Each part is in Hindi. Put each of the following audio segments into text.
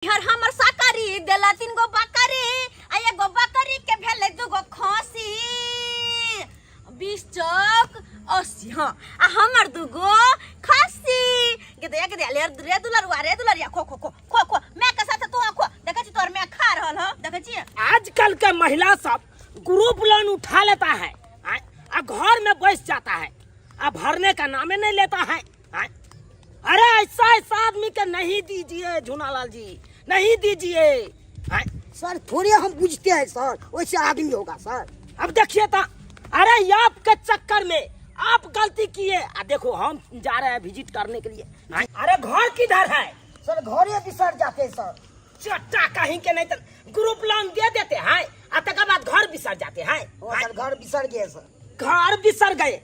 हर हमर साकारी देला 3 गो बकरी आ एगो बकरी के भेले 2 गो खसी 20 चौक 80 हां आ हमर 2 गो खसी के दे रे दुलरिया खो खो खो खो खो मैं के साथ तू खो देखे छी तोर मैं खा रहल ह देखे छी। आजकल के महिला सब ग्रुप लोन उठा लेता है आ घर में बैठ जाता है आ भरने का नामे नहीं लेता है। अरे ऐसा आदमी के नहीं दीजिए झूनालाल जी, नहीं दीजिए। सर थोड़े हम पूछते हैं सर, वैसे आदमी होगा सर। अब देखिए तो अरे आपके चक्कर में आप गलती किए। देखो हम जा रहे हैं विजिट करने के लिए। अरे घर किधर है सर? घरे बिसर जाते हैं सर। चट्टा कहीं के नहीं तो ग्रुप लोन दे देते हैं और तक बाद घर बिसर जाते हैं। सर घर बिसर गए सर। घर बिसर गए।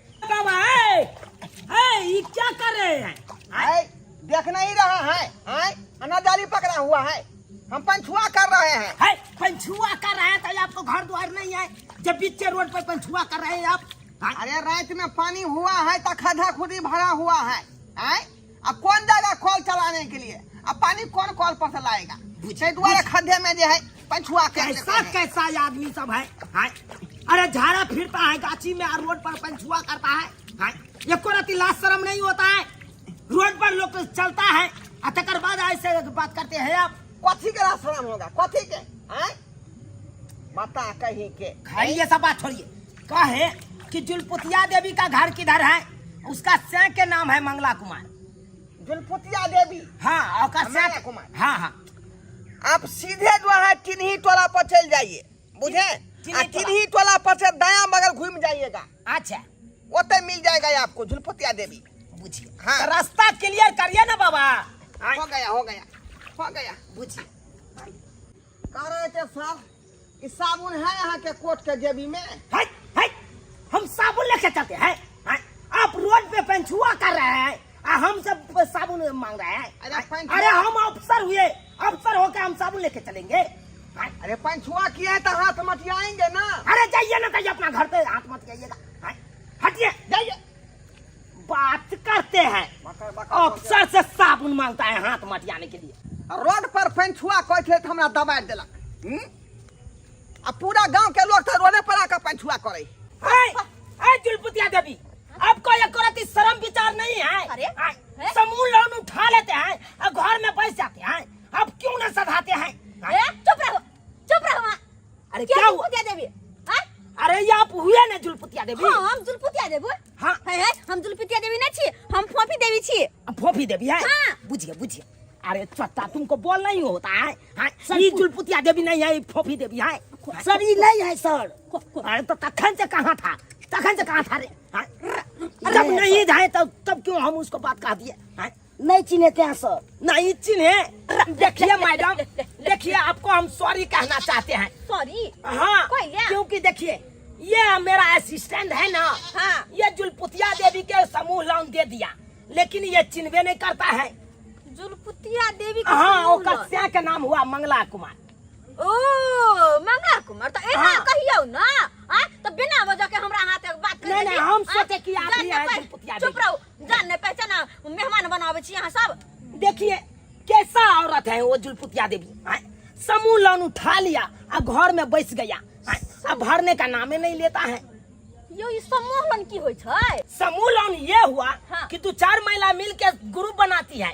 ये क्या कर रहे हैं? देखना ही रहा है अनादारी पकड़ा हुआ है, हम पंछुआ कर रहे हैं। पंछुआ कर रहे हैं तो आपको घर द्वार नहीं है जब बीच रोड पर पंछुआ कर रहे हैं आप? अरे रात में पानी हुआ है तो खड्डा खुदी भरा हुआ है। अब कौन जाएगा कॉल चलाने के लिए? अब पानी कौन कॉल पर से लाएगा? द्वारा खड्डे में जो है पंछुआ कैसा आदमी सब है। अरे झाड़ा फिरता है गाछी में और रोड पर पंछुआ करता है। ये कोई लाज शर्म नहीं होता है? रोड पर लोग चलता है तकर बाद ऐसे बात करते हैं आप। कथी के लाज शर्म होगा? कथी के बता कहीं के? ये सब बात छोड़िए। कहे कि जुलपुतिया देवी का घर किधर है? उसका सैं के नाम है मंगला कुमार। जुलपुतिया देवी? हाँ मंगला कुमार। हाँ आप सीधे जो है किन्ही टोला पर चल जाइए, बुझे? किन्ही टोला पर से दायां बगल घूम जाइएगा। अच्छा ओते मिल जाएगा आपको जुलपुतिया देवी। बुझिए। हाँ। रास्ता क्लियर करिए ना बाबा। हो गया बुझिए। कह रहे थे सर कि साबुन है यहाँ के कोट के जेबी में? है? हम साबुन लेके चलते हैं। आप रोड पे पंछुआ कर रहे हैं हम सब साबुन मांग रहे हैं। अरे हम अफसर हुए, अफसर होकर हम साबुन लेके चलेंगे? अरे पंछुआ किया है तो हाथ मटियाएंगे ना। अरे जाइए ना, जाइए अपना घर पे हाथ मत जाइएगा। हटिए जाइए। बात करते हैं अफसर से साबुन मांगता है हाथ मटियाने के लिए। रोड पर पंछुआ कोई थे तो हमरा दबा दिलक। अब पूरा गांव के लोग तो रोडे पर आकर पंछुआ करे। जुलपुतिया देवी आपको एक औरत शर्म विचार नहीं है? अरे समूह लोन उठा लेते हैं और घर में बैठ जाते हैं, अब क्यों न सधाते हैं? चुप रहो। अरे क्या हुआ? देवी अरे ये आप हुए ना जुलपुतिया देवी? हाँ हम जुलपुतिया देवी। हाँ हम जुलपुतिया देवी नहीं छी, हम फोफी देवी छी। फोफी देवी है? हाँ। बुझिए। अरे चट्टा तुमको बोल नहीं होता है? ये जुलपुतिया देवी नहीं है, फोफी देवी है। सर ये नहीं है सर। अरे तो तखन से कहाँ था रे? जब नहीं जाए तब क्यों हम उसको बात कह दिए? नहीं चिन्हते हैं सर। नहीं चिन्हे? देखिए मैडम, देखिए आपको हम सॉरी कहना चाहते हैं। सॉरी? हाँ क्योंकि देखिए ये मेरा असिस्टेंट है ना। हाँ। ये जुलपुतिया देवी के समूह लोन दे दिया लेकिन ये चिन्हवे नहीं करता है। जुलपुतिया देवी का हाँ कस्या का नाम हुआ मंगला कुमार। ओ मंगला कुमार तो ऐसा कहियो ना। तो बिना वजह के हमरा हाथ बात कर। नहीं हम सोचे कि आप ही हैं जुलपुतिया देवी। चुप रहो, जान ने पहचाना मेहमान बनावे छी यहाँ सब। देखिए कैसा औरत है वो जुलपुतिया देवी। समूह लोन उठा लिया और घर में बैठ गया, अब भरने का नामे नहीं लेता है। ये समूह लोन की होय छै? समूह लोन ये हुआ कि 2-4 महिला मिल के ग्रुप बनाती है।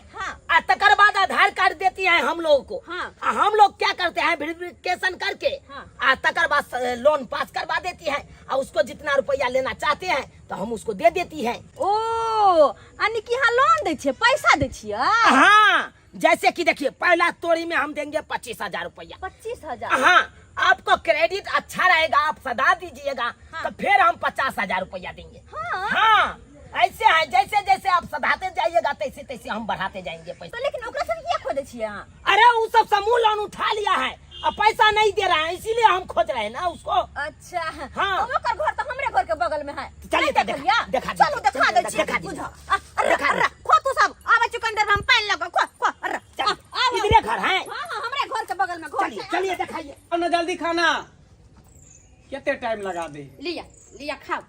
तकर बाद आधार कार्ड देती है हम लोगों को। हम लोग क्या करते हैं वेरिफिकेशन करके तकर बाद लोन पास करवा देती है और उसको जितना रुपया लेना चाहते हैं तो हम उसको दे देती है। ओ यानी कि यहाँ लोन दे छियै, पैसा दे छियै? हाँ जैसे कि देखिए पहला तोड़ी में हम देंगे 25,000 रुपया। 25,000? हाँ आपको क्रेडिट अच्छा रहेगा, आप सदा दीजिएगा तो फिर हम 50,000 रुपया देंगे। हाँ ऐसे है, जैसे जैसे आप सधाते जाइएगा तैसे तैसे हम बढ़ाते जाएंगे पैसा। तो लेकिन ओकरा से ये खोदे छियै? अरे वो सब समूह लोन उठा लिया है और पैसा नहीं दे रहा है इसीलिए हम खोज रहे हैं ना उसको। अच्छा हाँ। तो ओकर घर तो हमरे घर के बगल में है। चलिए देखा चलो दिखा दे छियै। अरे खो तू सब आवे चुकंदर में हम पानी लगा खो इधरे घर है। हाँ हमरे घर के बगल में घर। चलिए दिखाइए। ना जल्दी खाना कितने टाइम लगा दे? लिया खाओ।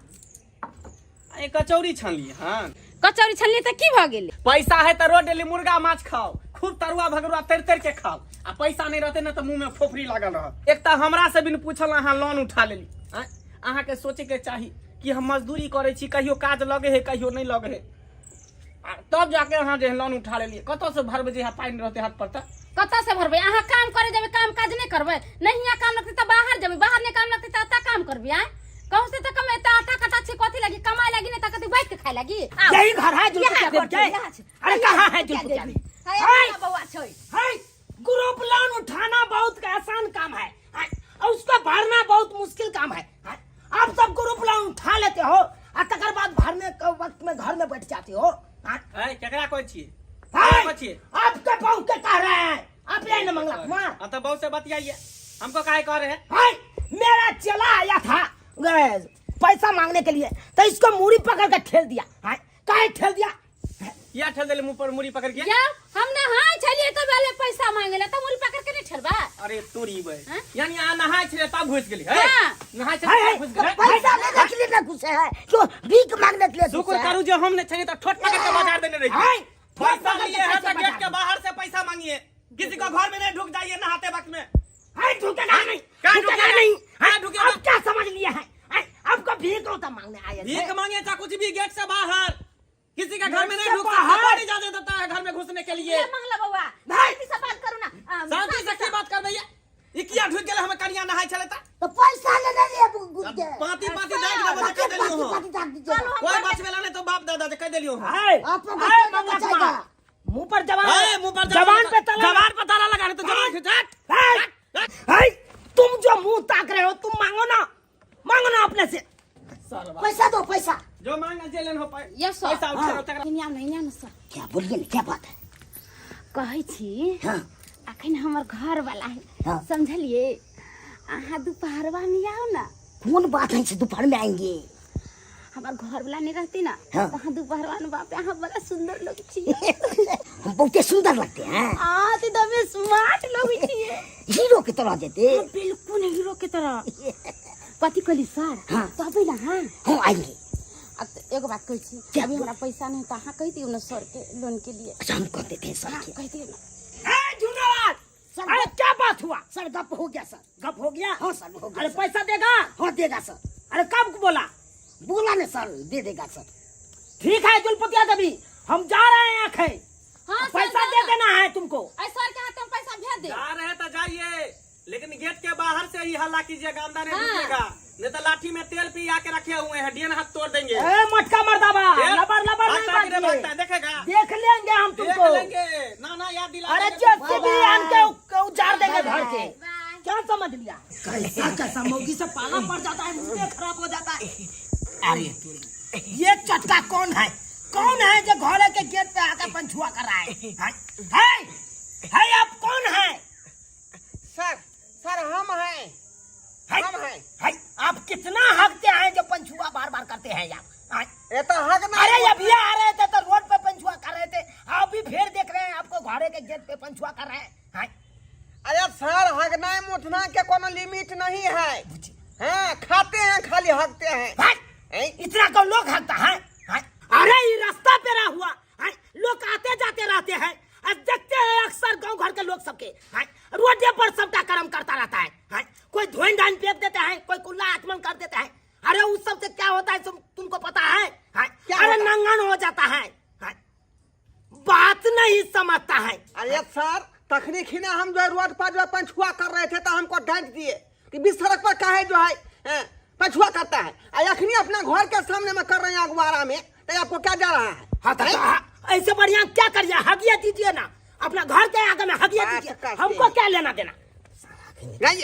कचौड़ी छान ली। हाँ कचौड़ी छनली तो की भ गेल? पैसा है तो रोड डेली मुर्गा माछ खाओ। खूब तरुआ भगरुआ तर के खाओ आ पैसा नहीं रहते ना तो मुंह में फोफरी लागल रह। एक तो हमरा से बिन पूछल अहाँ लोन उठा लेली। अहाँ के सोचे के चाही कि हम मजदूरी करे छी, कहियो काज लगे है कहियो नहीं लगे है, तब जाके अहाँ जे लोन उठा लेलिए। कत से भरबे जे पाई नहीं रहते हाथ पर तक कत से भरबे? अहाँ काम करे जब काम काज नहीं करबे, नहीं यहाँ काम लगते तो बाहर जब, बाहर नहीं काम लगते तो काम करबे। आए कहूं से तो कमे तो आटा कटा छे कथी लगी कमाए लगी नहीं तो कथी बैठ के खाए लगी। यही घर है जुलपुतिया देव के। अरे कहाँ है जुलपुतिया देव? हाय बउआ छै। हाय ग्रुप लोन उठाना बहुत आसान काम है और उसको भरना बहुत मुश्किल काम है। आप सब ग्रुप लोन उठा लेते हो और तकर बाद भरने के वक्त में घर में बैठ जाते हो। केकरा कोई छिए? आपके बहू के कह रहे हैं आप यही न मंगला कुमार। तो बहू से बतियाइए, हमको काहे कह रहे हैं? हाय मेरा चला आया था पैसा मांगने के लिए तो इसको मूड़ी पकड़ के ठेल दिया। हाय काहे ठेल दिया? या ठेल देले मुंह पर मुड़ी पकड़ के? क्या हमने हां छलिए तो वाले पैसा मांगेला तो मुड़ी पकड़ के नहीं ठेलबा? अरे तोरी बे, यानी आ नहाय छले तब घुस गेली है? हाँ। नहाय छले तब घुस गेली? पैसा लेने के लिए ना घुसे है, जो भीख मांगने के लिए शुक्र घुसे है। करू जो हमने छले तो ठोट पकड़ के बाजार देने रही। हाय पैसा लिए है तो गेट के बाहर से पैसा मांगिए, किसी को घर में नहीं ढुक जाइए नहाते वक्त में। हाय ढुकेगा नहीं, क्या ढुकेगा नहीं। हाँ ढुकेगा। अब क्या समझ लिया है? आपको भीख होता मांगने आए थे। भीख मांगे चाहे कुछ भी गेट से बाहर, किसी का घर में नहीं गेट से ढुक बाहर? सकता, इजाजत देता है घर में घुसने के लिए। ये मंगला बउआ नहीं। शांति से बात करू ना। शांति से की बात कर भैया? ये किया ढुक गेले हमें कनिया नहाय छले ता? तो पैसा लेने लिए घुस गए। पाती पाती देख दे बजे कह देलियो हो। पाती दाग दीजिएगा। कोई बचवेला नहीं तो बाप दादा जे कह देलियो हो। हाय आपको हाय बच्चा मंगला बचाएगा। कुमार मुंह पर जवान हाय मुंह पर जवान पे ताला जवान पे ताला लगा रहे तो जवान खिंचाट। हाय तुम जो मुंह ताक रहे हो तुम मांगो ना अपने से। पैसा दो पैसा। जो मांगा जेलन हो पाए यस सर। पैसा उठे तकरा नियम नहीं नियम सर। क्या बोलिए ना, क्या बात है? कहै छी हाँ अखन हमर घर वाला है, हाँ। समझलिए? अहाँ दोपहरवा में आओ ना। कौन बात है से दोपहर में आएंगे? हमार घर वाला नहीं रहती ना हाँ। तो हाँ दोपहरवा में बाप यहाँ बड़ा सुंदर लोग छी। हम बहुत सुंदर लगते हैं, हाँ तो दबे स्मार्ट लोग छी। हीरो की तरह देते। बिल्कुल हीरो की तरह। पति कहली सर हाँ। तबे ना। हाँ हम आएंगे। अब तो एगो बात कहै छी, क्या? अभी हमरा पैसा नहीं तो अहाँ कह दियो ना सर के लोन के लिए। अच्छा हम कहते थे सर हाँ के। कह दियो ना। हाय जुनावार सर अरे क्या बात हुआ? सर गप हो गया सर। गप हो गया? हाँ सर हो अरे गया। पैसा देगा? हाँ देगा सर। अरे कब बोला? बोला ना सर दे देगा सर। ठीक है जुलपुतिया देवी हम जा रहे हैं आखे। हाँ पैसा दे देना है तुमको। सर के हाथ में पैसा भेज दे। जा रहे तो जाइए, लेकिन गेट के बाहर से ही हल्ला कीजिएगा, अंदर नहीं हाँ। ढुकेगा, नहीं तो लाठी में तेल पी आके रखे हुए हैं, डीएन हाथ तोड़ देंगे। ए मटका मर्दाबा लबर नहीं भागता है, भागता है, बाजिए। देखेगा देख लेंगे हम देख तुमको। लेंगे। ना याद दिला अरे देंगे। जेसीबी आन के उजाड़ देंगे घर के। बाय। क्या समझ लिया? कैसा मौगी से पाला पड़ जाता है, मुंह खराब हो जाता है। अरे ये चटका कौन है? कौन है जो घोड़े के गेट पे आकर पंछुआ कर रहा है? है आप कौन है? सर हम हैं। हम हैं। है आप कितना हकते हैं जो पंछुआ बार बार करते हैं यार? ये तो हक ना। अरे अभी आ रहे थे तो रोड पे पंछुआ कर रहे थे, आप भी फिर देख रहे हैं आपको घोड़े के गेट पे पंछुआ कर रहे हैं। अरे सर हगना मुठना के कोनो लिमिट नहीं है। हाँ खाते हैं खाली हकते हैं। इतना कौन लोग हकता है? अरे ये रास्ता पे रहा हुआ है, लोग आते जाते रहते हैं, देखते हैं अक्सर गांव घर के लोग सबके रोडे पर सबका कर्म करता रहता है। कोई धोइन धान फेंक देते हैं, कोई कुल्ला आत्मन कर देते हैं। अरे उस सबसे क्या होता है तुमको पता है? अरे नंगन हो जाता है, बात नहीं समझता है। अरे सर तखनी ना हम जो रोड पर जो पंछुआ कर रहे थे तो हमको डांट दिए कि बीच सड़क पर काहे जो है पंछुआ करता है। अखनी अपना घर के सामने में कर रहे हैं अखबारा में, तो आपको क्या जा रहा है? हाँ तो ऐसे बढ़िया क्या करिए, हगिया दीजिए ना अपना घर के आगे में, हगिया दीजिए, हमको क्या लेना देना? नहीं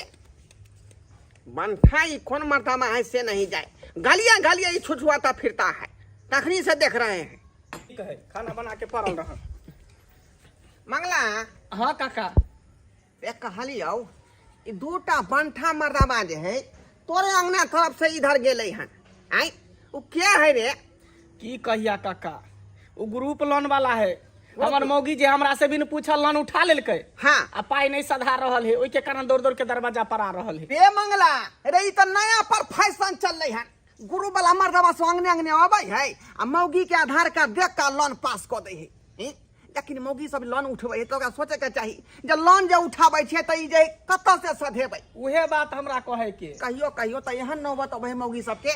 बनठाई कौन मर्दामा है से नहीं जाए, गलियां गलियां छुछुआता फिरता है, तखनी से देख रहे हैं। ठीक है, खाना बना के पड़ल रहा। मंगला हाँ काका एक कहलियो ई दूटा बनठा मर्दामा जे है तोरे अंगना तरफ से इधर गेले हन। आई वो क्या है रे? की कहिया काका, वो ग्रुप लोन वाला है। हमर मौगी जे हमरा से बिन पूछल लोन उठा लेलकै। हाँ आ पाई नहीं सधा रहल है, ओइ के कारण दौड़ दौड़ के दरवाजा पर आ रहल है। बे मंगला रे ई तो नया पर फैशन चल रही है। गुरु वाला मर्दबा से अंगने अंगने आवे है आ मौगी के आधार कार्ड देख का लोन पास कर दे है। लेकिन मौगी सब लोन उठबै तो ओकरा सोचे के चाही जे लोन जे उठाबै छै त ई जे कतऽ से सधेबै। उहे बात हमरा कहे के। कहियो त एहन नौबत अबै मौगी सबके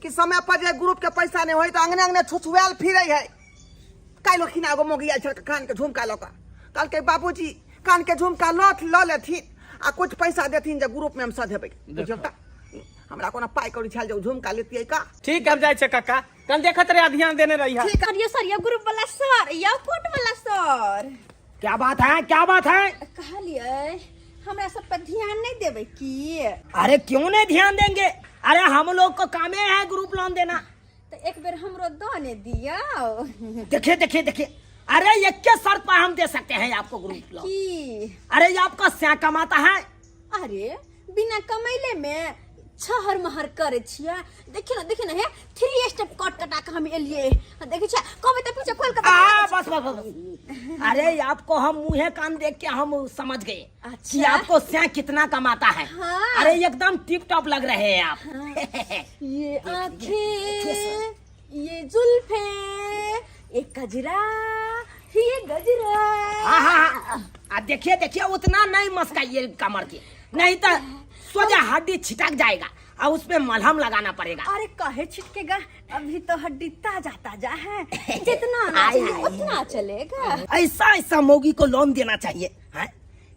कि समय पर जे ग्रुप के पैसा नहीं होई तो अंगने अंगने छुछुआल फिरै है। काल्हि खिना एगो मौगी आयल छल कान के झुमका लऽ कऽ, कहलकै बाबूजी कान के झुमका लऽ लेथिन आ कुछ पैसा देथिन जे ग्रुप में हम सधेबै। बुझियौ त हमरा कोनो पाई कौड़ी छल जे झुमका लेतियै का। ठीक है जाय छै काका, कल देखत रहे ध्यान देने रही है। ठीक है सर, ये ग्रुप वाला सर, ये कोट वाला सर। क्या बात है, क्या बात है? कहलिए हमरा सब पर ध्यान नहीं देबै की? अरे क्यों नहीं ध्यान देंगे? अरे हम लोग को कामे है ग्रुप लोन देना। तो एक बार हमरो दोने दियो। देखिए देखिए देखिए, अरे एक के शर्त पर हम दे सकते हैं आपको ग्रुप लोन। की? अरे ये आपका स्या कमाता है। अरे बिना कमैले में छहर महर करे छिया। देखिए ना हे 3 स्टेप कट कटा के हम एलिए। देखिए छ कबे त पीछे खोल के बस बस बस। अरे आपको हम मुंहे कान देख के हम समझ गए कि आपको स्या कितना कमाता है। हाँ। अरे एकदम टिप टॉप लग रहे हैं आप। हाँ। ये आंखें, ये जुल्फे, एक गजरा, ये गजरा। हाँ, देखिए देखिए उतना नहीं मस्काइए कमर के, नहीं तो सोजा हड्डी छिटक जाएगा और उसमें मलहम लगाना पड़ेगा। अरे काहे छिटकेगा, अभी तो हड्डी ताजा ताजा है, जितना ना चले उतना चलेगा। ऐसा ऐसा मौगी को लोन देना चाहिए है?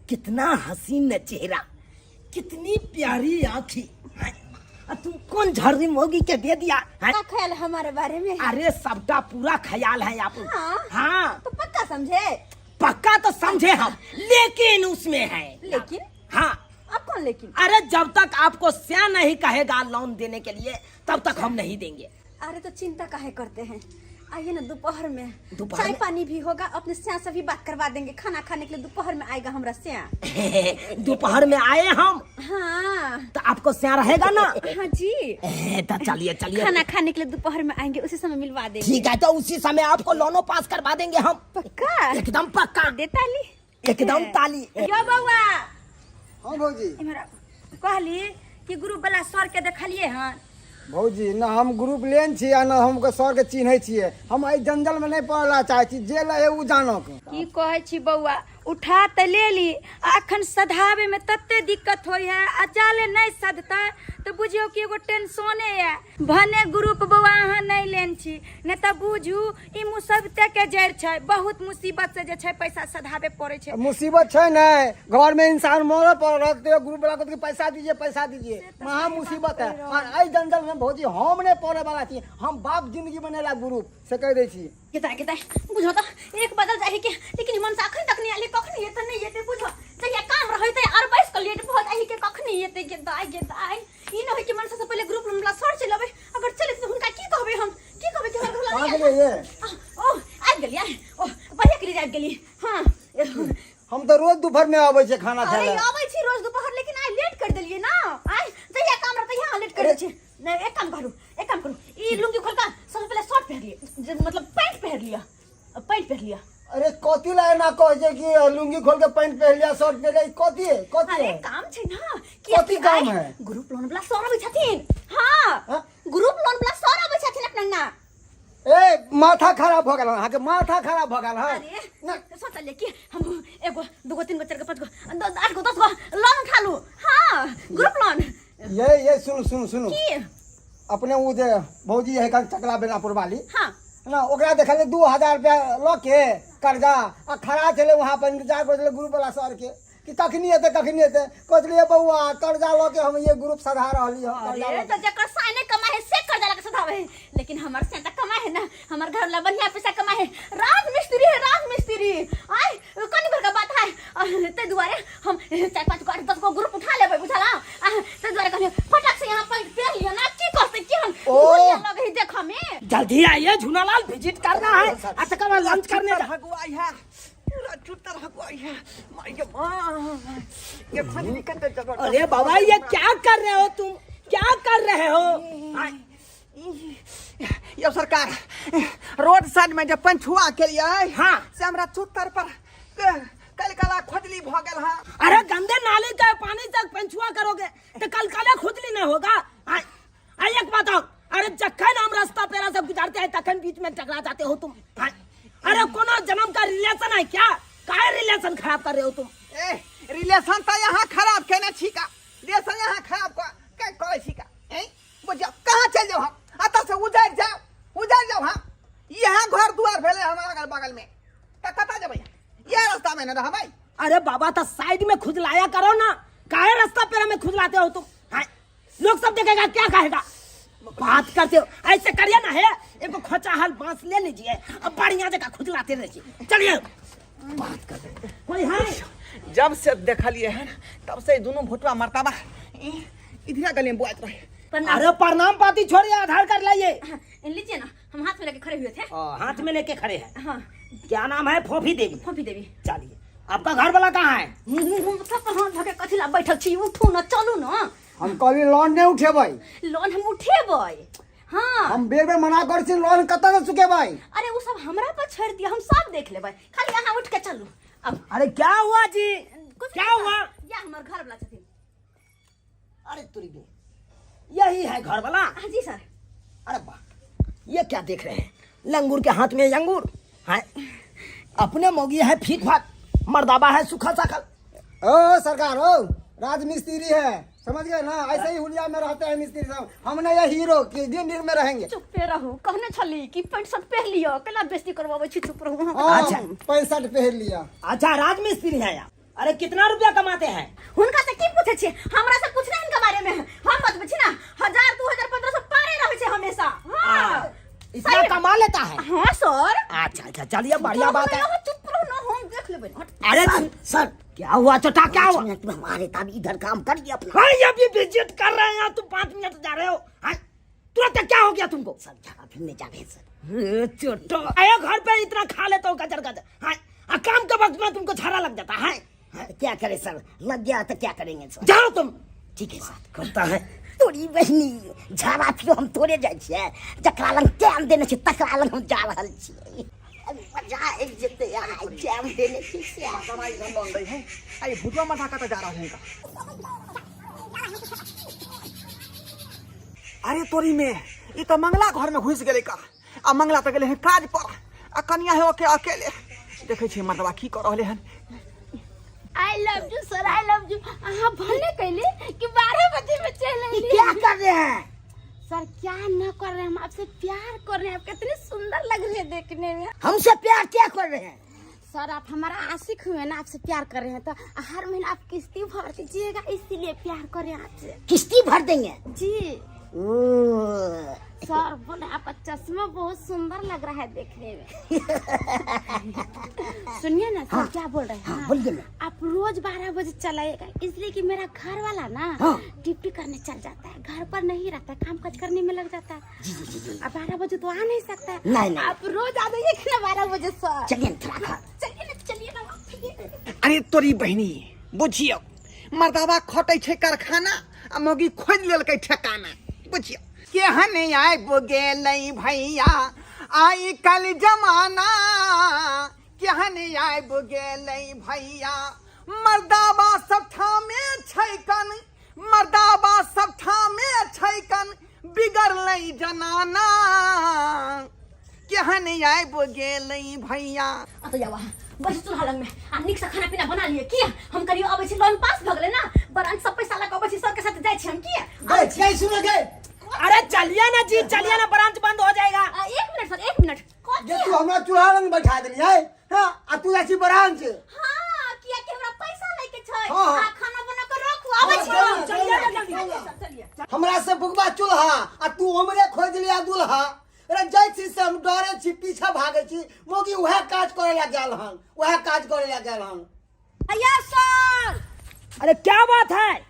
कितना हसीन चेहरा, कितनी प्यारी आँखें, तुम कौन झर्री मौगी के दे दिया है? क्या ख्याल है हमारे बारे में? अरे सबका पूरा ख्याल है आप। हाँ तो पक्का समझे? पक्का तो समझे हम, लेकिन उसमें है लेकिन? हाँ। अब कौन लेकिन? अरे जब तक आपको स्या नहीं कहेगा लोन देने के लिए तब तक हम नहीं देंगे। अरे तो चिंता काहे करते हैं, आइए ना दोपहर में दोपहर चाय में? पानी भी होगा, अपने स्या से भी बात करवा देंगे। खाना खाने के लिए दोपहर में आएगा हमरा स्या। दोपहर में आए हम हाँ तो आपको स्या रहेगा ना? हाँ जी। तो चलिए चलिए, खाना खाने के लिए दोपहर में आएंगे, उसी समय मिलवा देंगे। ठीक है, तो उसी समय आपको लोनो पास करवा देंगे हम। पक्का? एकदम पक्का, दे ताली। एकदम ताली। यो बउआ, हाँ भौजी। इमरा कहली कि ग्रुप वाला सर के देखलिए हन। भौजी ना हम ग्रुप लेन छी आ ना हमको सर के चिन्है छियै। हम एहि जंजल में नहीं पड़ला चाहे छी, जे लए उ जानक। की कहै छी बौआ, उठा त ले ली, अखन सधावे में तत्ते दिक्कत होई है, आ जाले नहीं सधता तो बुझियो कि एगो टेंशने है। भने ग्रुप बौआ अहाँ नहीं लेन छी, ने त बुझू ई मुसीबते के जड़ छै। बहुत मुसीबत से जे छै पैसा सधावे पड़े छै। मुसीबत छै ने, घर में इंसान मरल पड़ल तो ग्रुप वाला को पैसा दीजिए पैसा दीजिए, महा मुसीबत है। और एहि जंजल में भौजी हम नहीं पड़े वाला छी, हम बाप जिंदगी बनेला ग्रुप से कह दै छी। किता बुझो त एक बदल जाही के, लेकिन मन से अखन तक नहीं आले, कखनी एते नहीं एते बुझो। जहिया काम रहैते और 22 के लेट बहुत आही के कखनी एते के दाई ई न होय के मन से पहले ग्रुप में सर चलबे, अगर चले तो हुनका की कहबे हम, की कहबे कि हमरा कहां गेलिए ये? ओ आ गेलिए, ओ बढ़िया के लिए आ गेली। हां हम तो रोज दोपहर में आबै छै खाना खाए अरे ला। आबै छी रोज दोपहर, लेकिन आई लेट कर देलिए ना। आई जहिया काम रहते यहाँ लेट कर दै छी। नहीं एक काम करू ई लुंगी खोल का सबसे पहले शर्ट पहन लिए, मतलब पैंट पहन लिया। अरे कथी ला ना कह जे कि लुंगी खोल के पैंट पहन लिया शर्ट पहन लिया, कथी है अरे काम छै ना, कथी काम है? ग्रुप लोन वाला सर आबै छथिन। हां ग्रुप लोन वाला सर आबै छथिन अपना ना। ए माथा खराब भ गेल, अहाँ के माथा खराब भ गेल है। अरे सोचलिए कि हम एगो दूगो तीन गो चार गो पांच गो 8 गो 10 गो लोन उठा लू। हां ग्रुप लोन। ये सुनु की अपने वो जे भौजी है कल चकला बेनापुर वाली हां ना, ओकरा देखल 2000 रुपया ल के कर्जा आ खड़ा चले वहां पर इंतजार कर ग्रुप वाला सर के कि कखनी एते कहलिए बउआ कर्जा ल के हम ये ग्रुप सधा रहली है। अरे तो जकर साइने कमाए है से कर्जा लगे सधावे है, लेकिन हमर से त कमाए है ना, हमर घर ला बढ़िया पैसा कमाए है। राजमिस्त्री है राजमिस्त्री। आई कनी भर का बात है, ते दुआरे हम 4 5 गो 8 10 गो ग्रुप उठा लेबै बुझला। ते दुआरे कहलिए फटाक से यहाँ पर पेर लियो ना, की करते कि हम बढ़िया लगे है देख में। जल्दी आइए, झूलालाल विजिट करना है, अच्छा कब लंच करने जा। हगुआई है पूरा चुतर हगुआई है। माय मां ये फनी कते जगह। अरे बाबा ये क्या कर रहे हो तुम, क्या कर रहे हो? ये सरकार रोड साइड में जब पंचुआ के लिए हाँ। से हमरा चुतर पर कल कला खुजली भ गेल है। अरे गंदे नाले का पानी तक पंचुआ करोगे तो कल कला खुजली नहीं होगा। एक बात और, अरे जखन हम रास्ता पेरा से गुजरते हैं तखन बीच में टकरा जाते हो तुम। अरे कोनो जन्म का रिलेशन है क्या? काहे रिलेशन खराब कर रहे हो तुम? ए रिलेशन तो यहाँ खराब कहने छिका, देश यहाँ खराब क्या करे छिका? बुझाओ कहाँ चल जाओ हम? अतः से उजड़ जाओ हम। यहाँ घर द्वार भेले हमारा अगल बगल में, तो कता जा भैया? ये रास्ता में न रहा भाई। अरे बाबा तो साइड में खुजलाया करो ना, काहे रास्ता पैरा में खुजलाते हो तुम? हाँ? लोग सब देखेगा क्या कहेगा? बात करते हो ऐसे करिए ना, है एक खोचा हाल बांस ले लीजिए, अब बढ़िया जगह खुजलाते रहिए। चलिए बात करते कोई है? जब से देखा लिए है तब से दोनों भोटवा मरताबा इधर गली में बुआत रहे। अरे प्रणाम पाती छोड़िए, आधार कार्ड लाइए। लीजिए ना, हम हाथ में लेके खड़े हुए थे। हाथ में लेके खड़े हैं। हाँ। क्या नाम है? फोफी देवी। फोफी देवी। चलिए, आपका घर वाला कहाँ है? कथिला बैठल छी, उठू ना, चलू ना। हम कभी लोन नहीं उठे भाई, लोन हम उठेबै। हाँ हम बेर बेर मना कर छी, लोन कतऽ से चुके भाई? अरे वो सब हमरा पर छोड़ दिया, हम सब देख लेबै, खाली यहाँ उठ के चलू। अब अरे क्या हुआ जी? कुछ क्या नहीं हुआ? या हमर घर वाला छथिन। अरे तुरी बे, यही है घर वाला? हाँ जी सर। अरे वाह, ये क्या देख रहे हैं? लंगूर के हाथ में अंगूर है, अपने मोगी है फीक फाक, मर्दाबा है सूखा साखल। ओ सरकार, ओ राजमिस्त्री है, समझ गए ना? ऐसे ही हुलिया में रहते हैं मिस्त्री सब। हमने ये हीरो कि दिन दिन में रहेंगे। चुप रहू, कहने छली कि पैंट शर्ट पहन लियो, केला बेइज्जती करवाबै छी, चुप रहू। अच्छा। 65 पहन लिया। अच्छा, राजमिस्त्री है आप? अरे कितना रुपया कमाते हैं? हुनका से की पूछे छी? हमरा से पूछना इनके बारे में। हम बतबै छी ना, 1000 2000 1500 पारे रहै छै हमेशा। हाँ इतना कमा लेता है? हाँ सर। अच्छा अच्छा, चलिए बढ़िया बात है। चुप रहो ना, हम देख लेबै। अरे सर, क्या हुआ छोटा, क्या हुआ? हमारे तब इधर काम कर लिया अपना। हाँ, ये भी विजिट कर रहे हैं, तुम 5 मिनट जा रहे हो? हाँ? तुरंत क्या हो गया तुमको? सब जगह फिरने जा रहे हैं सर। छोटो आया घर पे इतना खा लेता हो गजर गजर, हाँ? काम के वक्त में तुमको छारा लग जाता है। क्या करे सर, लग गया तो क्या करेंगे सर? जाओ तुम। ठीक है सर। करता है तोरी बहनी झाड़ा फिर हम तोड़े जाइ छियै, जकरा लग टाइम देने छी तकरा लग हम जा रहल छियै। मजा आबि जेतै यार, टाइम देने छी से हमारी घर बन रही है। अरे भुजवा मठा का जा रहा हूँ। अरे तोरी में ये तो मंगला घर में घुस गए का, आ मंगला तो गए हैं काज पर, आ कन्या है ओके अकेले। देखे छी मर्दवा की कर रहे हैं। I love you sir, I love you. हाँ भले कहले कि 12 बजे में चलेंगे। क्या कर रहे हैं सर? क्या न कर रहे हैं, हम आपसे प्यार कर रहे हैं। आप कितने सुंदर लग रहे हैं देखने में। हमसे प्यार क्या कर रहे हैं? सर आप हमारा आशिक हुए ना, आपसे प्यार कर रहे हैं, तो हर महीना आप किस्ती भर दीजिएगा, इसीलिए प्यार कर रहे हैं आपसे। किस्ती भर देंगे? जी ओह, सर बोले आपका चश्मा बहुत सुंदर लग रहा है देखने में। सुनिए ना सर, क्या बोल रहे हैं? हाँ, बोलिए ना। आप रोज 12 बजे चलाइएगा, इसलिए कि मेरा घर वाला ना हाँ। ड्यूटी करने चल जाता है, घर पर नहीं रहता है, काम काज करने में लग जाता है। अब 12 बजे तो आ नहीं सकता है। नहीं। आप रोज आ जाइए ना 12 बजे सर। चलिए थोड़ा खा। चलिए ना। अरे तोरी बहनी बुझियो, मर्दवा खटे छे कारखाना, आ मोगी खोज लेलकै ठेकाना। बुझियो केहन आइब गेलै भैया आई कल जमाना, केहन आइब गेलै भैया मर्दावा सब ठामे छैकन, मर्दावा सब ठामे छैकन बिगड़लै जनाना, केहन आइब गेलै भैया। तो जावा बस चूल्हा लग में आ निक से खाना पीना बना लिए किया। हम करियो अबै छी, लोन पास भ गेलै ना, बरान सब पैसा लगा अबै छी, सर के साथ जाय छी हम किया। गए सुन गए। अरे चलिए ना जी, चलिए ना, ब्रांच बंद हो जाएगा। 1 मिनट सर, 1 मिनट। ये तू हमरा चूल्हा रंग बैठा देली है, हां? आ तू जाची ब्रांच। हां किया के हमरा पैसा लेके छै, हाँ। आ खाना बना के रखू, अबै छी। चलिए ना जल्दी। चलिए। हमरा से बुकबा चूल्हा, आ तू हमरे खोज लिया दुल्हा। अरे जाय छी से हम डरे छी, पीछे भागे छी, मोगी वह काज करे ला गेल हन, वह काज करे ला गेल हन। भैया सर, अरे क्या बात है?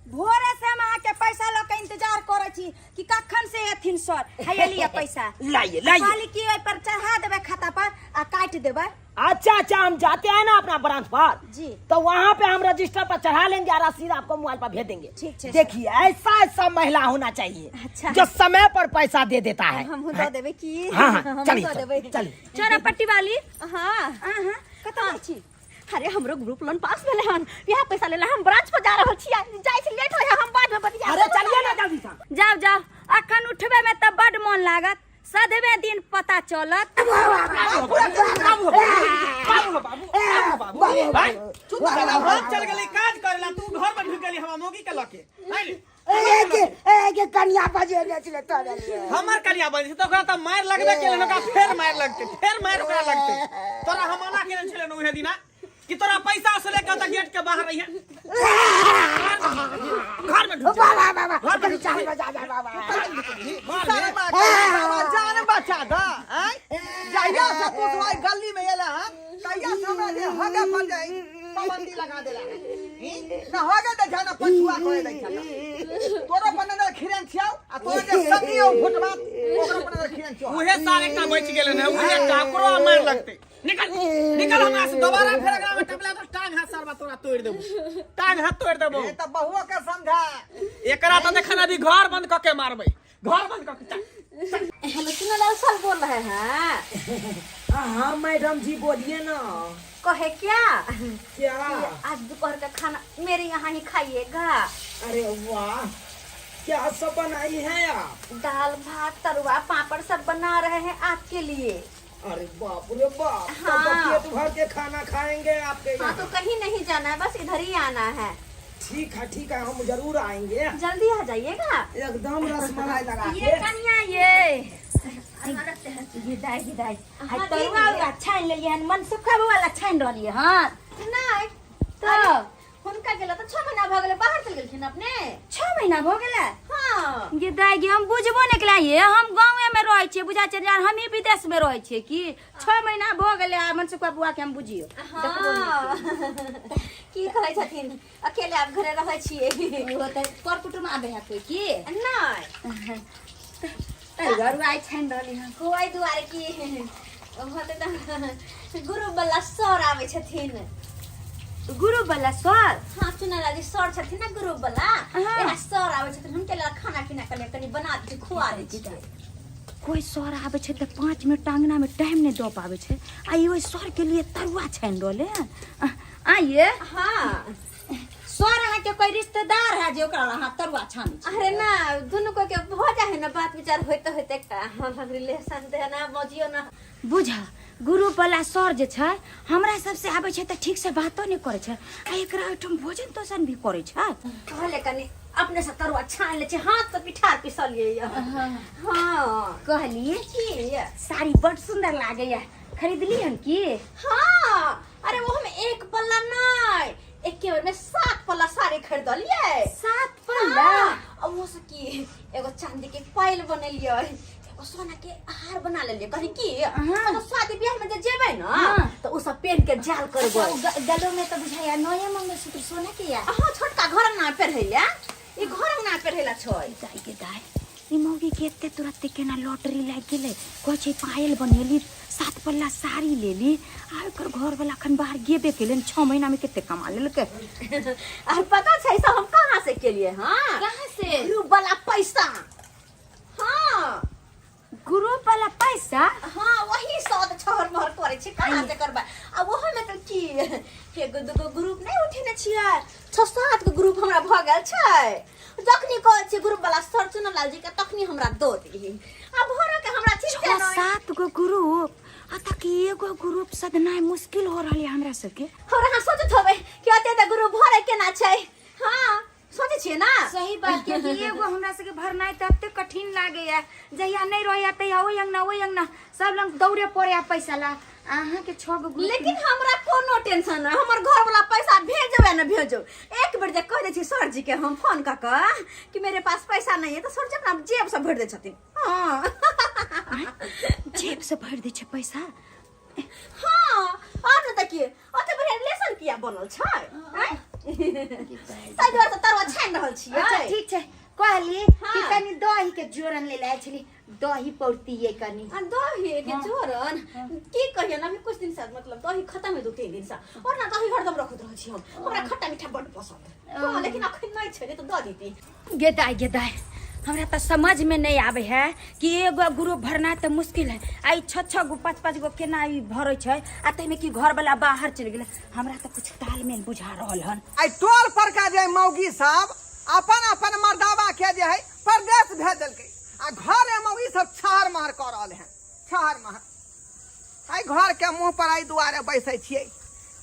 भोरे से हम आके पैसा लो के इंतजार करे छी कि कखन से एथिन सर। है लिया पैसा, लाइए खाली की ओइ पर चढ़ा देबे खाता पर आ काट देबे। अच्छा अच्छा, हम जाते हैं ना अपना ब्रांच पर जी। तो वहाँ पे हम रजिस्टर पर चढ़ा लेंगे और रसीद आपको मोबाइल पर भेज देंगे। ठीक है। देखिए ऐसा महिला होना चाहिए अच्छा। जो समय पर पैसा दे देता है। हम दो देबे की? हाँ, हम चलिए, दो देबे। चलिए। चोरा पट्टी वाली। हां हां कतौ छी? अरे हमरो ग्रुप लोन पास भेले हन, यह पैसा लेला हम ब्रांच पर जा रहल छी, जाय छी, लेट होय हम बाद में बतिया। अरे चलिए ना जल्दी से। जाओ जाओ, अखन उठबे में त बड मन लागत, सदवे दिन पता चलत। चल गेली काज करेला, तू घर में ढुक गेली हवा मोगी के लके। कन्या बजे चले तोरे हमर कलिया बजे तो ओकरा त मार लगबे केले न, फेर मार लगते, फेर मार ओकरा लगते। तोरा हम मना केने छले न उहे दिना कि तोरा पैसा से लेके त गेट के बाहर रहिए, घर में ढुक बाबा बाबा घर में चाल बजा जा बाबा जान बचा दा जाइया से तू भाई गली में एला है कहिया हमरा जे हगे पड़ जाई पाबंदी लगा देला ना हगे त जाना पछुआ कोई दै छला तोरा पन्ने खिरन छियाउ आ तोरा जे सदियो फुटबा ओकरा पन्ने खिरन छियाउ उहे सारे का बच गेले न, उहे का ओकरो मार लगते। निकल निकल हमरा से दोबारा फेर एकरा में टपला तो टांग हाथ सरबा तोरा तोड़ देबो, टांग हाथ तोड़ देबो। ए त बहुओ के समझा एकरा त देखन अभी घर बंद क के मारबै, घर बंद क के। हेलो चुनालाल सर बोल रहे हैं? हाँ मैडम जी बोलिए ना। कहे क्या क्या? आज दोपहर का खाना मेरे यहाँ ही खाइएगा। अरे वाह, क्या सब बनाई है आप? दाल भात तरुआ पापड़ सब बना रहे हैं आपके लिए। अरे बाप रे बाप, हाँ। तब तो पेट भर के खाना खाएंगे आपके हाँ यहाँ। तो कहीं नहीं जाना है, बस इधर ही आना है। ठीक है, हम जरूर आएंगे। जल्दी आ जाइएगा। एकदम रसमलाई लगा ये के। कन्या ये दाई हाय तरुआ वाला छान ले लियन, मन सुखा वाला छान रहलिए। हां नहीं तो हुनका गेला तो 6 महीना भ गेले, बाहर चल गेलखिन अपने। 6 महीना हो गेला। हाँ ये दाई गे हम बुझबो नहीं केला, ये हम गांव में रहै छियै, बुझा छै यार हम ही विदेश में रहै छियै कि 6 महीना हो गेले मन सुखा बुआ के हम बुझियो। हाँ की कहै छथिन, अकेले आप घरे रहै छियै? वो त पर कुटुम आबे है कोई की नहीं तरुआ आई छान रहली। हां कोई दुआरे की होते त गुरु वाला सर आवे छथिन। गुरु वाला सर? हाँ चुनालाल जी सर छथिन ना गुरु वाला, हाँ। एना सर आवे छथिन, हुनके लिए खाना पीना के लिए कनी बना के खुआ दै छियै। कोई सर आवे छै त 5 मिनट टांगना में टाइम नहीं दो पावे छै, आ ये सर के लिए तरुआ छान रहले। आइए हाँ सर अहाँ के कोई रिश्तेदार है जो ओकरा हाथ तरुआ छानी छै? अरे ना दोनों को के हो जाए ना बात विचार होते होते का हम रिलेशन दे ना मजियो ना। बुझा गुरु वाला सर जे छै हमरा सबसे आवे छै त ठीक से बातो नहीं करे छै, आ एकरा ओठम भोजन तोसन भी करे छै। कहले कनी अपने से तरुआ छान ले छै, हाथ से पिठार पिसलिए। हाँ कहली की साड़ी बड़ सुंदर लागे है, खरीद ली हन की? हाँ अरे वो हम एक पल्ला नहीं एक के बार में 7 पल्ला साड़ी खरीद लिए। 7 पल्ला? अब वो से की एगो चांदी के पायल बनेलिए, एगो सोना के हार बना लेलिए। कहीं की तो शादी ब्याह में जे जेबै ना तो उ सब पहन के जाल करबै। गलो में तो बुझाया नया मंगलसूत्र सोना के या। हाँ छोटका घर ना पहिरैला, ई घर ना पहिरैला छोय। दाई के दाई ई मौगी के एते तुरंत केना लॉटरी लाग गेले, कोइ छै पायल बनेली, 7 पल्ला साड़ी लेली, आ ओकर घर वाला खन बाहर गेबे केले, 6 महीना में केते कमा लेलके। आ पता छै सब हम कहां से केलिए? हां कहां से? गुरु वाला पैसा। हाँ गुरु वाला पैसा? हाँ वही सौद छहर महर करे छै, कहां से करबा? आ ओहो में तो की एगो दूगो ग्रुप नहीं उठेने छियै, 6-7 गो ग्रुप हमरा भ गेल छै। जखनी कहै छै ग्रुप वाला सर चुनालाल जी के तखनी हमरा दो दी। अब भोरे के हमरा चिंता नहीं। 6-7 गो ग्रुप आ तक एगो ग्रुप सदनाय मुश्किल हो रहले हमरा सबके। और अहाँ सोचत होबै कि अते त ग्रुप भरे केना छै? हाँ सोचे छियै ना? सही बात के कि एगो हमरा सबके भरनाइ त अते कठिन लागे है, जहिया नहीं रहया तहिया ओइ अंगना सब लोग दौड़े पड़े पैसा ला। अहाँ के 6 गो ग्रुप। लेकिन हमरा कोनो टेंशन नहीं, हमर घर वाला पैसा भेजबे ना भेजो। एक बेर जे कह दे छी सर जी के हम फोन क के कि मेरे पास पैसा नहीं है तो सर जी अपना जेब से भर दे छथिन। हां जेब से भर दे छै पैसा? हाँ और न तकिए अते बढ़िया रिलेशन किया बनल छै। ताइ दुआरे त तरवा छान रहल छियै। अच्छा ठीक छै, कहली कि कनी दही के जोरन ले लाए छली, दही पौरती ये कनी। आ दही के जोरन की कहियो ना, अभी कुछ दिन से मतलब दही खत्म है 2-3 दिन से, और ना दही हरदम रखत रहै छी हम। हमरा खट्टा मीठा बड़ पसंद है। हां लेकिन अखन नहीं छै तो द देती। गे दाई हमरा त समझ में नहीं आवे है कि एगो ग्रुप भरना त मुश्किल है, आई 6-6 गो 5-5 गो केना ई भरै छै, आ तइमे कि घर वाला बाहर चल गेले। हमरा त कुछ तालमेल बुझा रहल हन। आई टोल पर का जे मौगी सब अपन अपन मर्दावा के जे है परदेश भेज देलकै, आ आ घर में ई सब छहर महर कर रहे हैं, छहर महर। आई घर के मुंह पर आई दुआरे बैसे छिए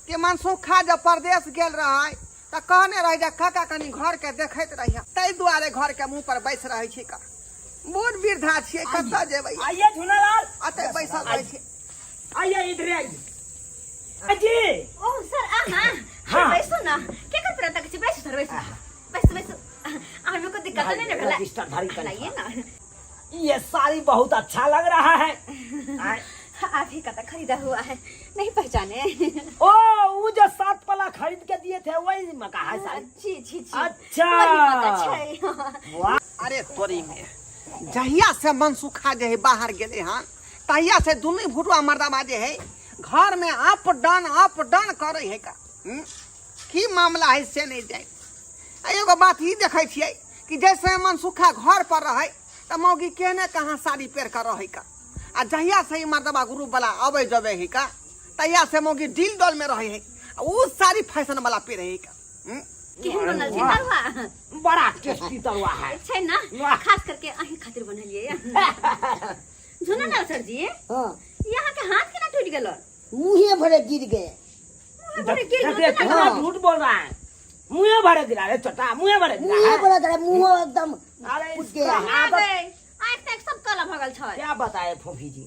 कि मनसुखा जब परदेश गेल रहा है तो कहने रह जा काका कनी घर के देखत रहिए, तै दुआरे घर के मुंह पर बैस रहे छी का। बूढ़ वृद्धा छिए, कतऽ जेबै? आइए झूलालाल, अतै बैसल रहे छी। आइए इधर आइए। अजी ओ सर हाँ। हाँ बैसो ना, क्या कर रहा था? बैसो सर, बैसो बैसो बैसो। हमें को दिक्कत नहीं ना भेला, रजिस्टर धारी कर लाइए ना। ये साड़ी बहुत अच्छा लग रहा है। आप ही का तो खरीदा हुआ है, नहीं पहचाने? ओ वो जो 7 पला खरीद के दिए थे वही मका है साड़ी। जी जी जी, अच्छा। वही मका छै। वाह, अरे तोरी में जहिया से मनसुखा जे है बाहर गेले हन तहिया से दुनू भुटवा मर्दाबा जे है घर में अप डाउन करे है का। की मामला है से नहीं जाए। एगो बात ही देखे छिए कि जैसे मनसुखा घर पर रहे त मौगी केने कहाँ साड़ी पहन कर रहे का, आ जहिया से मर्दबा ग्रुप वाला आवे जबे है का तहिया से मौगी डील डॉल में रहे है, वो साड़ी फैशन वाला पहने है का। केहन बनल छै तरुआ? बड़ा टेस्टी तरुआ है। छै ना, खास करके अहीं खातिर बनलिए। सुनो ना सर जी, हाँ यहाँ के हाथ केना टूट गेलो? मुँहे भरे गिर गए। देखिए कितना झूठ बोल रहा है। मुँह भरे गिरा रे छोटा, मुँह भरे गिरा मुँहे है। भरे गिरा, मुँह एकदम अरे फूट इसका गया। आदत आँख तक सब काला भगल छै। क्या बताए फूफी जी,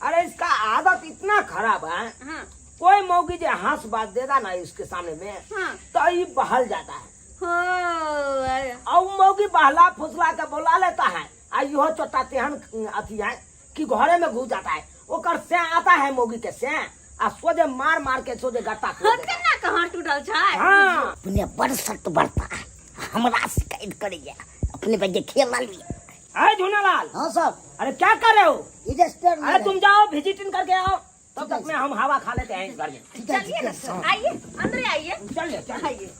अरे इसका आदत इतना खराब है। हाँ कोई मौगी जो हंस बात देगा ना इसके सामने में हाँ तो ये बहल जाता है। हो, और मौगी बहला फुसला के बोला लेता है। आ यो छोटा तेहन अथी है कि घरे में घुस जाता है। ओकर से आता है मौगी के से आ सोजे मार मार के सोजे गट्टा खोल देता है। केना कहाँ टूटल छै? हाँ अपने बड़ सख्त बढ़ता है, हमरा शिकायत करिए अपने बच्चे खेला लिए। है झूनालाल। हाँ साहब, अरे क्या कर रहे हो? रजिस्टर अरे तुम जाओ विजिटिंग करके आओ, तब तक में हम हवा खा लेते हैं इस घर में। चलिए ना सर, आइए अंदर आइए। चलिए आइए।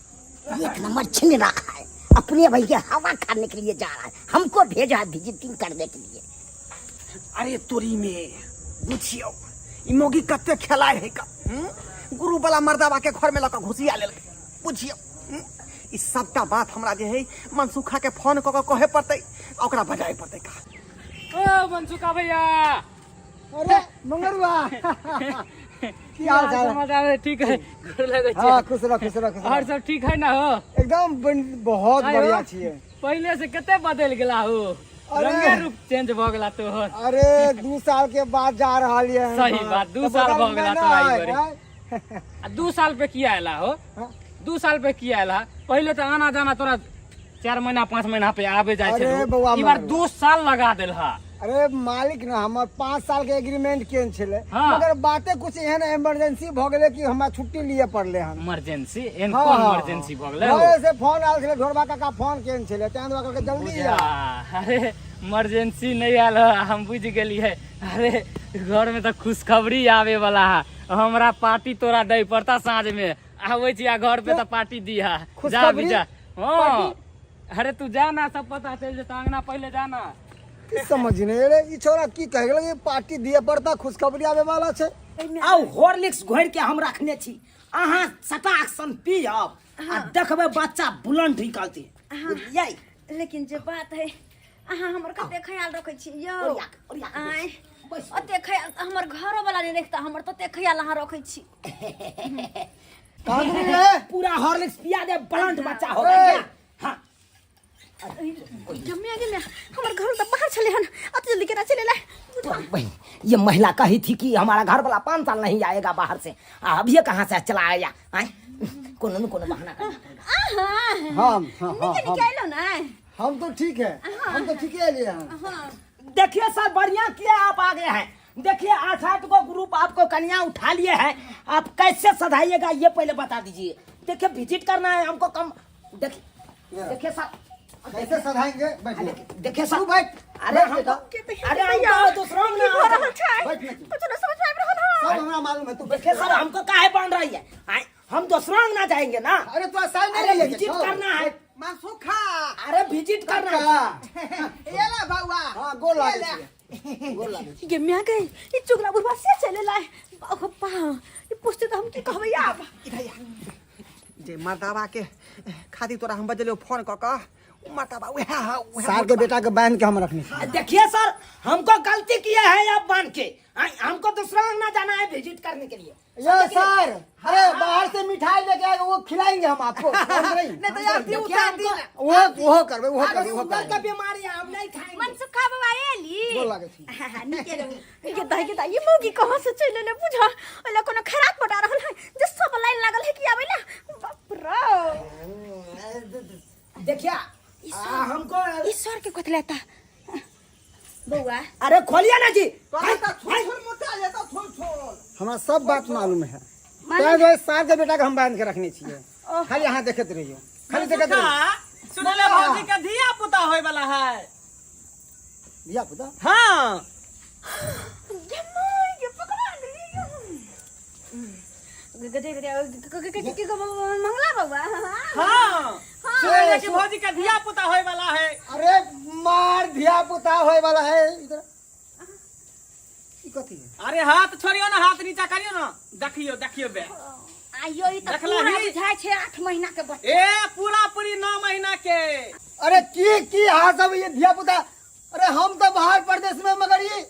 एक नंबर छिन रहा है, अपने भैया हवा खाने के लिए जा रहा है, हमको भेजा है विजिटिंग करने के लिए। अरे तोरी में बुझियो ई मौगी कते खेलाए है का। गुरु वाला मर्दाबा के घर में लका घुसिया ले बुझियो। ई सबटा बात हमरा जे है मनसुखा के फोन क के कहे पड़ते, ओकरा बजाए पड़ते का। ओ मनसुखा भैया, अरे मंगरुआ की हाल चाल है? समाचार है? ठीक है, गोर लगै छै। हाँ खुश रह खुश रह खुश और रह। सब ठीक है ना हो? एकदम बहुत आयो। बढ़िया छिए। पहले से कते बदल गेला हो, अरे। रंगे रूप चेंज भ गेला तोहर। अरे 2 साल के बाद जा रहा लिए सही बात, 2 साल भ गेला तो आई बरे। 2 साल पे किया आला हो? हाँ? 2 साल पे किया आला? पहले तो आना जाना तोरा 4 महीना 5 महीना पे आवे जाय अरे छै। बौआ ई बार मर 2 साल लगा देल हा। अरे मालिक ना हमर 5 साल के एग्रीमेंट केन छले, हाँ। मगर बातें कुछ एहन इमरजेंसी भ गेले कि हमरा छुट्टी लिए पड़ले हन। इमरजेंसी एन हाँ, कोन हाँ, इमरजेंसी भ गेलै? घरे से फोन आयल छले, ढोरबा काका फोन केन छले, तें दुआ के जल्दी आ। अरे इमरजेंसी नहीं आल है, हम बुझ गेली है। अरे घर में तो खुशखबरी आवे वाला है, हमरा पार्टी तोरा दे पड़ता साँझ में। आवे छी आ घर पे तो पार्टी दी है। जा खुशखबरी? भी जा। हाँ अरे तू जाना, सब पता चल जता। अंगना पहले जाना। की समझ नहीं रे, ई छोरा की कह गेल, पार्टी दिए पड़ता, खुशखबरी आवे वाला छै। आउ हॉर्लिक्स घोर के हम रखने छी, अहाँ सटाक सन पियब आ देखबे बच्चा बुलंद निकलते। बुझलियै? लेकिन जे बात है, अहाँ हमर कते ख्याल रखै छी यौ। ओरिया के आय ओते ख्याल हमर घरो वाला नहीं रखता, हमर तते ख्याल अहाँ रखै छी। पूरा हॉर्लिक्स पिया दे, बुलंद बच्चा हो गया। हाँ जम्मे गेले हमर घर त बाहर चले हन, अत जल्दी केना चले ला? ये महिला कही थी कि हमारा घर वाला 5 साल नहीं आएगा बाहर से, अब ये कहाँ से चला आया? कोनो न कोनो बहाना करना पड़ेगा। हम निकालो ना। हम तो ठीक है, हम तो ठीक है लिए हैं। देखिए सर, बढ़िया किया आप आ गए हैं। देखिए 8 को ग्रुप आपको कन्या उठा लिए हैं, आप कैसे सधाइएगा ये पहले बता दीजिए। देखिए विजिट करना है हमको कम। देखिए सर कैसे सधाएंगे? बैठिए। देखिए सर बैठ। अरे हम दूसरों में बैठ नहीं। कुछ ना समझ में आ रहा सब हमरा मालूम है, तू देखिए सर हमको काहे बन रही है? हम दूसरों ना जाएंगे ना। अरे तू साइन अरे नहीं विजिट करना है। मनसुखा अरे विजिट करना है। ये ला बाबा। हाँ गोल ला दीजिए, गोल ला दीजिए। ये मिया गई, ये चुगला बुढ़वा से चले लाए। बाबा ये पूछते तो हम की कहबे आप? जे मर्दावा के खातिर तोरा हम बजले फोन क के मतबा वह सार के बेटा के बांध के हम रखने छी। देखिए सर, हमको गलती किया है आप बांध के, हमको दूसरा अंगना जाना है विजिट करने के लिए। ये सर, अरे बाहर से मिठाई लेके आएगा, वो खिलाएंगे हम आपको। नहीं तो यार तू उतार दी ना। वो करबे, वो करबे, वो शुगर का करबे। बीमारी है, हम नहीं खाएंगे। मनसुखा बाबा एली गोर लागै छी। ये दाई ये मौगी कहां से चले ले बुझा ओला कोनो खराब पटा रहल है जे सब लाइन लागल है कि आबे ना बाप रे। देखिए हमको ईश्वर के कोतलेता बउआ अरे खोलिए ना जी। तोरा तो छोड़ मोटा ये तो छोड़। हमरा सब बात मालूम है। तै जो सार के बेटा के हम बांध के रखने छिए, खाली यहाँ देखत रहियो, खाली देखत रहियो। सुनले भौजी के धिया पुता होय वाला है। दिया पुता हाँ ये पकड़ा ले मंगला बाबा। हाँ सुनले कि भौजी के धिया पुता होय वाला है। अरे मार धिया पुता होय वाला है। इधर ई कथी है? अरे हाथ छोड़ियो ना, हाथ नीचा करियो ना, देखियो देखियो बे। आइयो ई त देखला पूरा ही? बुझाय छै 8 महीना के बच्चा। ए पूरा पूरी 9 महीना के। अरे की हाथ सब ये धिया पुता। अरे हम तो बाहर प्रदेश में, मगर ये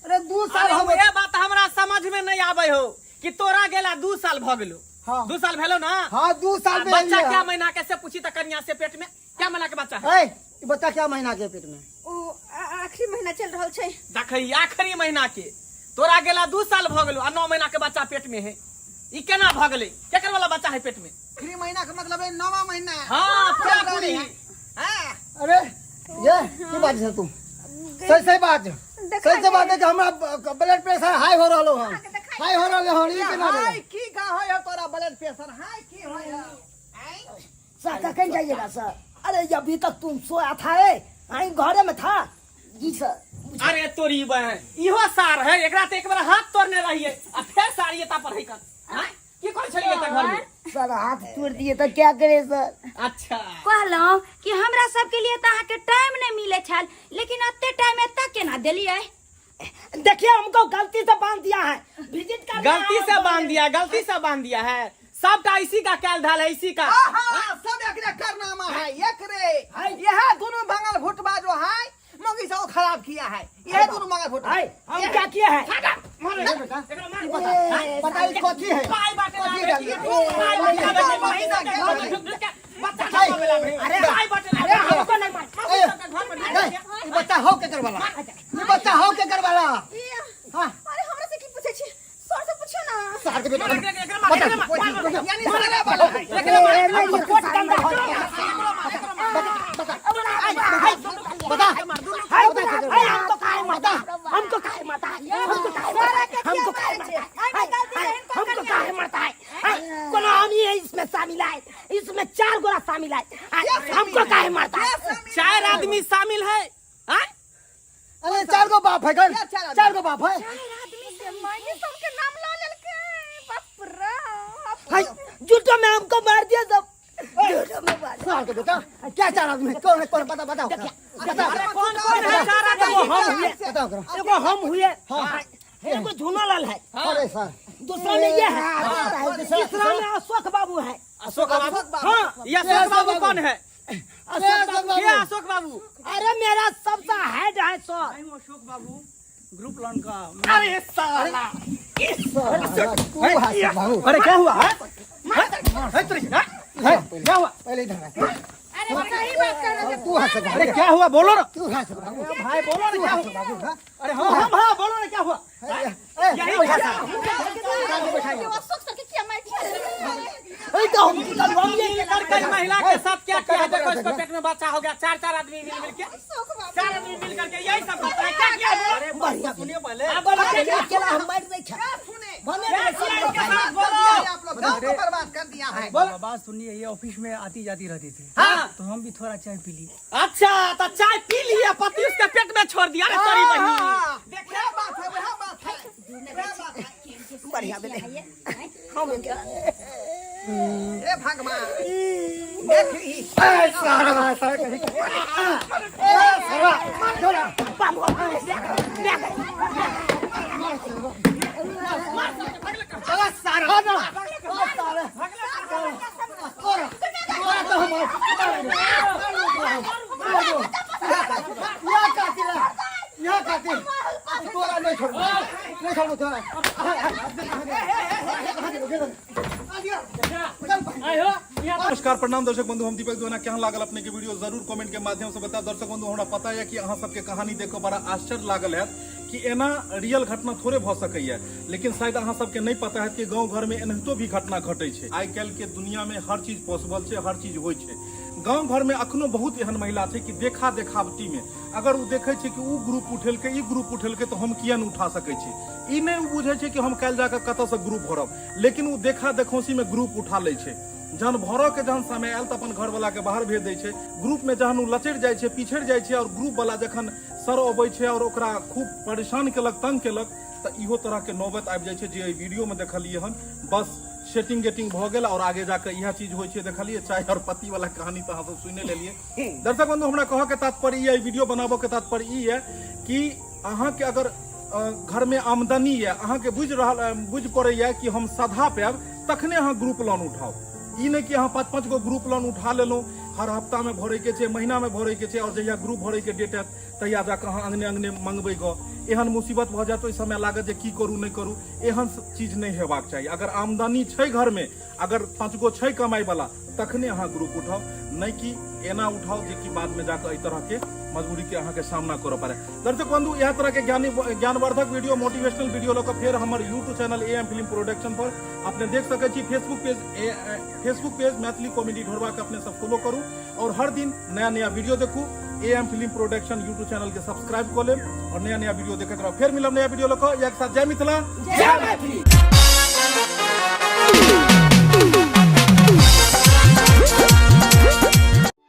अरे 2 साल अरे हम ये बात हमरा समझ में नहीं आवे हो कि तोरा गेला 2 साल भ गेलो। हाँ। 2 साल भेलो ना। हाँ 2 साल में बच्चा है। क्या महीना के से पूछी त कन्या से पेट में क्या महीना के बच्चा है? ए, ई बच्चा क्या महीना के पेट में? ओ आखिरी महीना चल रहल छै। देखई आखिरी महीना के तोरा गेला 2 साल भ गेलो आ 9 महीना के बच्चा पेट में है। ई केना भ गेलै? केकर वाला बच्चा है पेट में? आखिरी महीना का मतलब है 9वां महीना। हाँ पूरा पूरी। हां अरे ये की बात है तुम? सही बात है। सही बात है कि हमरा ब्लड प्रेशर हाई हो रहलो हन। हाई हो रहलो हन, ई केना हाय भेलै? की का है तोरा ब्लड प्रेशर? हाय की होय? सर कहीं जाइएगा सर? अरे अभी तक तुम सोया था घरे में था जी सर। अरे तोरी बहन इहो सार है, एकरा ते एक बार हाथ तोड़ने रहिए आ फिर सारिए ता पर है कर। हां की कोई छलिए त घर में? सर हाथ तोड़ दिए तो क्या करे सर? अच्छा कहलौं कि हमरा सब के लिए त अहाँ के टाइम नहीं मिले छल, लेकिन अत्ते टाइम एत्ता केना देलियै? देखिए हमको गलती से बांध दिया है, विजिट कर गलती से बांध दिया, गलती से बांध दिया है। सबटा इसी का कैल ढाल है, इसी का। हां सब एकरे करनामा है। एकरे यह दोनों भंगल भुटबा जो है मौगी से खराब किया है। यह दोनों भंगल भुटबा हम क्या किया है? बेटा पता है कथी है? ई बच्चा हो के करवाला। ई बच्चा हो के करवाला। हां अरे हमरा से की पूछे छी? सर से पूछो ना। सार के बेटा यानी साला वाला है। बता हमको काहे मारता? हमको काहे मारता? हमको काहे मारता है? कोनो आदमी है इसमें शामिल है, इसमें 4 गोरा शामिल है। हमको काहे मारता है? 4 आदमी शामिल है। हाँ? अरे 4 गो बाप है कर। 4 गो बाप है। आदमी से मायने सबके नाम ला लेलके। बाप रे। हाय जुटो में हमको मार दिया सब। सार के बेटा क्या 4 आदमी? कौन बताओ बताओ। अरे कौन है 4 आदमी? हम हुए, बताओ करो। एगो हम हुए, एगो झूनालाल है, अरे सर दूसरा में ये है, तीसरा में अशोक बाबू है। अशोक बाबू। हाँ ये अशोक बाबू कौन है? अशोक बाबू। ये अशोक बाबू। अरे मेरा सबसे हेड है सर। अशोक बाबू ग्रुप लोन का। अरे साला तू हाथ बाबू। अरे क्या हुआ? क्या हुआ? पहले इधर आ। अरे सही बात कर रहे तू हाथ बाबू। अरे क्या हुआ बोलो ना। तू हाथ बाबू। भाई बोलो ना क्या हुआ? बाबू हां। अरे हाँ बोलो ना क्या हुआ? यही बैठा था। हो। अशोक सर के क्या मार दिया? ए तो लड़का महिला के साथ क्या किया? देखो इसको पेट में बच्चा हो गया। 4 आदमी मिल के 4 आदमी मिल करके यही सब करता है। क्या किया? बढ़िया सुनिए पहले। अकेला हम बैठ नहीं था। आप लोग गांव को बर्बाद कर दिया है। बात सुनिए, ये ऑफिस में आती जाती रहती थी। हाँ। तो हम भी थोड़ा चाय पी लिए। अच्छा तो चाय पी लिया, पति उसके पेट में छोड़ दिया। अरे तेरी बहन। देखिए बात है, वह बात है। वह बात है। बढ़िया बेले हे भगवान देख ली। सारा सारा कहीं सारा यहाँ काटी तोरा नहीं छोड़ो तोरा नमस्कार प्रणाम दर्शक बंधु, हम दीपक द्वारा क्या लागल अपने के वीडियो जरूर कमेंट के माध्यम से बता। दर्शक बंधु हमरा पता है कि अहाँ सबके कहानी देखो बड़ा आश्चर्य लागल है कि एना रियल घटना थोड़े भ सकैया, लेकिन शायद अहाँ सबके नहीं पता है कि गांव घर में एनाहितो भी घटना घटे छै। आइ काल्हि के दुनिया में हर चीज पॉसिबल छै, हर चीज होय छै। गांव घर में अखनो बहुत एहन महिला छै कि देखा देखावटी में अगर वो देखे छै कि उ ग्रुप उठेलकै ई ग्रुप उठेलकै तो हम किया नहीं उठा सकै छी। ई नहीं बुझे छै कि हम काल्हि जाकर कतऽ से ग्रुप भरब, लेकिन वो देखा देखौसी में ग्रुप उठा लै छै। जहन भरऽ के जहन समय आयल तो अपन घर वाला के बाहर भेज दै छै। ग्रुप में जहन उ लचड़ जाय छै, पिछड़ जाय छै और ग्रुप वाला जखन सर अबै छै और ओकरा खूब परेशान केलक, तंग केलक, तो इहो तरह के नौबत आबि जाय छै जे वीडियो में देखलिए हन। बस सेटिंग गेटिंग भ गेल और आगे जाकर यह चीज होय छै देखलिए। चाय और पति वाला कहानी तो अहाँ सब सुने लेलिए। दर्शक बंधु हमरा कहऽ के तात्पर्य ये, वीडियो बनाबो के तात्पर्य ई है कि अहाँ के अगर घर में आमदनी है, अहाँ के बुझ पड़ैया कि हम सधा पायब, तखने अहाँ ग्रुप लोन उठाओ। ई नहीं कि अहाँ 5-5 गो ग्रुप लोन उठा लेलो, हर हफ्ता में भरे के छै, महीना में भरे के छै, और जहिया ग्रुप भरे के डेट हैत तहिया जाकर अहाँ अंगने अंगने मंगबै गो। एहन मुसीबत भ जायत, ओहि समय लागत जे की करू नहीं करू। एहन चीज नहीं हेबाक चाहिए। अगर आमदनी छै घर में, अगर 5 गो छै कमाई वाला, तखने अहाँ ग्रुप उठाओ, नहीं कि एना उठाओ जे कि बाद में जाकर एहि तरह के मजबूरी के अहाँ के सामना करऽ पड़े। दर्शक बंधु यह तरह के ज्ञानवर्धक वीडियो, मोटिवेशनल वीडियो लऽ कऽ फेर हमर YouTube channel AM film production पर अपने देख सकै छी। फेसबुक पेज मैथिली कॉमेडी ढोरबा के अपने सब फॉलो करू और हर दिन नया नया वीडियो देखू। AM film production YouTube channel के सब्सक्राइब कऽ लेब और नया नया वीडियो देखैत रहब। फेर मिलब नया वीडियो लऽ कऽ। एक साथ जय मिथिला, जय मैथिली।